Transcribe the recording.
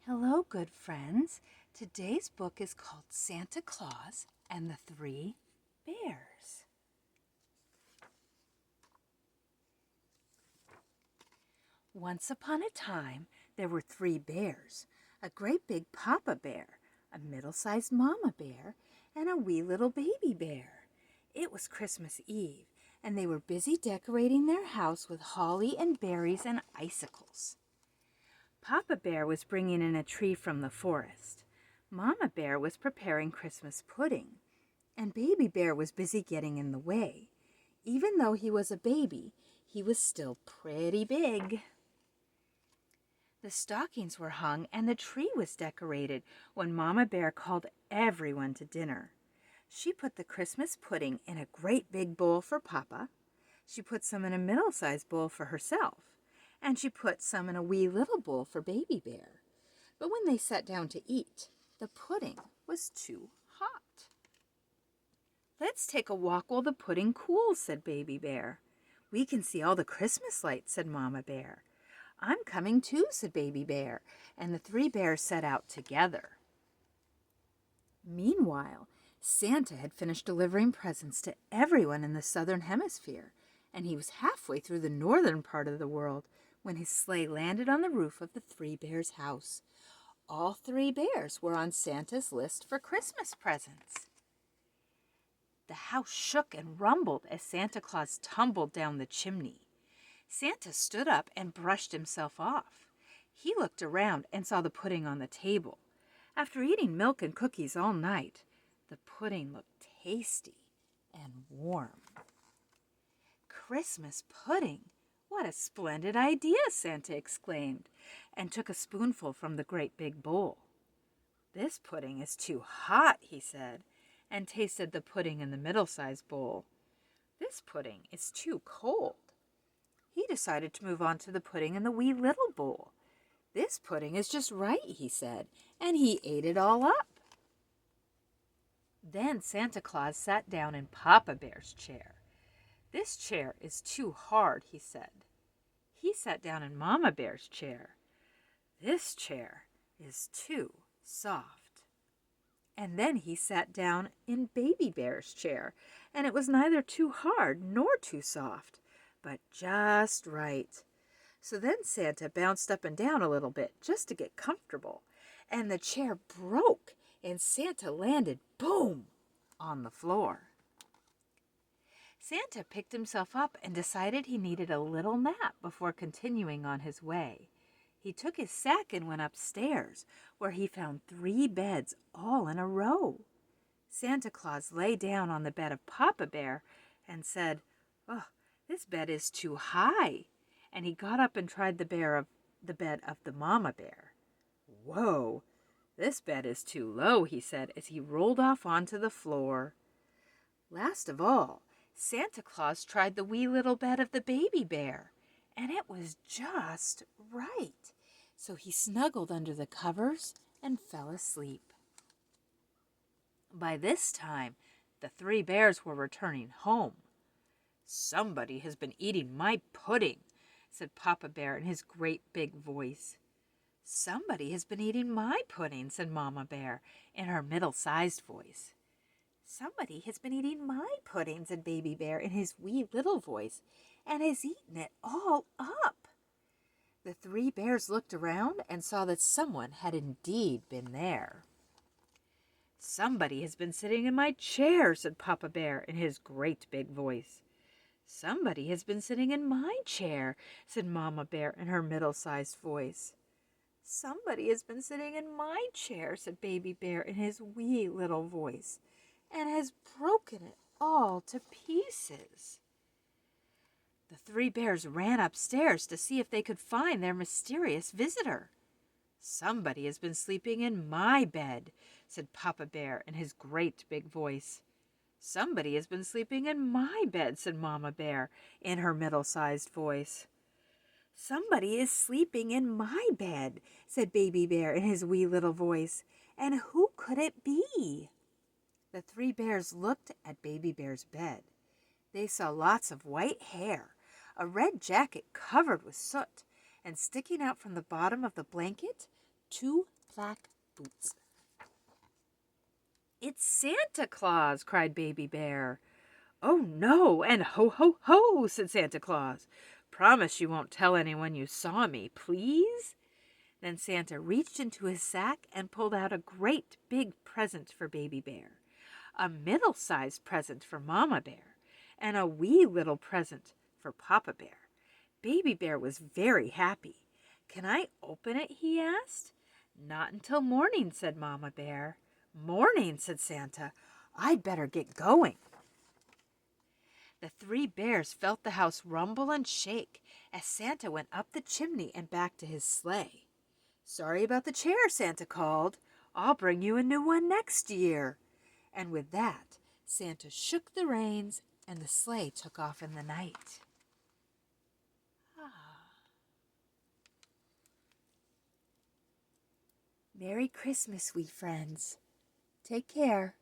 Hello, good friends. Today's book is called Santa Claus and the Three Bears. Once upon a time, there were three bears, a great big papa bear, a middle-sized mama bear, and a wee little baby bear. It was Christmas Eve, and they were busy decorating their house with holly and berries and icicles. Papa Bear was bringing in a tree from the forest. Mama Bear was preparing Christmas pudding, and Baby Bear was busy getting in the way. Even though he was a baby, he was still pretty big. The stockings were hung and the tree was decorated when Mama Bear called everyone to dinner. She put the Christmas pudding in a great big bowl for Papa. She put some in a middle-sized bowl for herself, and she put some in a wee little bowl for Baby Bear. But when they sat down to eat, the pudding was too hot. "Let's take a walk while the pudding cools," said Baby Bear. "We can see all the Christmas lights," said Mama Bear. "I'm coming too," said Baby Bear, and the three bears set out together. Meanwhile, Santa had finished delivering presents to everyone in the southern hemisphere, and he was halfway through the northern part of the world when his sleigh landed on the roof of the three bears' house. All three bears were on Santa's list for Christmas presents. The house shook and rumbled as Santa Claus tumbled down the chimney. Santa stood up and brushed himself off. He looked around and saw the pudding on the table. After eating milk and cookies all night, the pudding looked tasty and warm. "Christmas pudding! What a splendid idea!" Santa exclaimed, and took a spoonful from the great big bowl. "This pudding is too hot," he said, and tasted the pudding in the middle-sized bowl. "This pudding is too cold." He decided to move on to the pudding in the wee little bowl. "This pudding is just right," he said, and he ate it all up. Then Santa Claus sat down in Papa Bear's chair. "This chair is too hard," he said. He sat down in Mama Bear's chair. "This chair is too soft." And then he sat down in Baby Bear's chair, and it was neither too hard nor too soft, but just right. So then Santa bounced up and down a little bit just to get comfortable, and the chair broke, and Santa landed, boom, on the floor. Santa picked himself up and decided he needed a little nap before continuing on his way. He took his sack and went upstairs, where he found 3 beds all in a row. Santa Claus lay down on the bed of Papa Bear and said, "Oh, this bed is too high." And he got up and tried the bed of the Mama Bear. "Whoa, this bed is too low," he said as he rolled off onto the floor. Last of all, Santa Claus tried the wee little bed of the Baby Bear, and it was just right. So he snuggled under the covers and fell asleep. By this time, the 3 bears were returning home. "Somebody has been eating my pudding," said Papa Bear in his great big voice. "Somebody has been eating my pudding," said Mama Bear in her middle-sized voice. "Somebody has been eating my pudding," said Baby Bear in his wee little voice, "and has eaten it all up." The 3 bears looked around and saw that someone had indeed been there. "Somebody has been sitting in my chair," said Papa Bear in his great big voice. "Somebody has been sitting in my chair," said Mama Bear in her middle-sized voice. "Somebody has been sitting in my chair," said Baby Bear in his wee little voice, "and has broken it all to pieces." The 3 bears ran upstairs to see if they could find their mysterious visitor. "Somebody has been sleeping in my bed," said Papa Bear in his great big voice. "Somebody has been sleeping in my bed," said Mama Bear in her middle-sized voice. "Somebody is sleeping in my bed," said Baby Bear in his wee little voice. "And who could it be?" The 3 bears looked at Baby Bear's bed. They saw lots of white hair, a red jacket covered with soot, and sticking out from the bottom of the blanket, 2 black boots. "It's Santa Claus!" cried Baby Bear. "Oh, no, and ho, ho, ho!" said Santa Claus. "Promise you won't tell anyone you saw me, please?" Then Santa reached into his sack and pulled out a great big present for Baby Bear, a middle-sized present for Mama Bear, and a wee little present for Papa Bear. Baby Bear was very happy. "Can I open it?" he asked. "Not until morning," said Mama Bear. "Morning," said Santa. "I'd better get going." The 3 bears felt the house rumble and shake as Santa went up the chimney and back to his sleigh. "Sorry about the chair," Santa called. "I'll bring you a new one next year." And with that, Santa shook the reins and the sleigh took off in the night. Merry Christmas, sweet friends. Take care.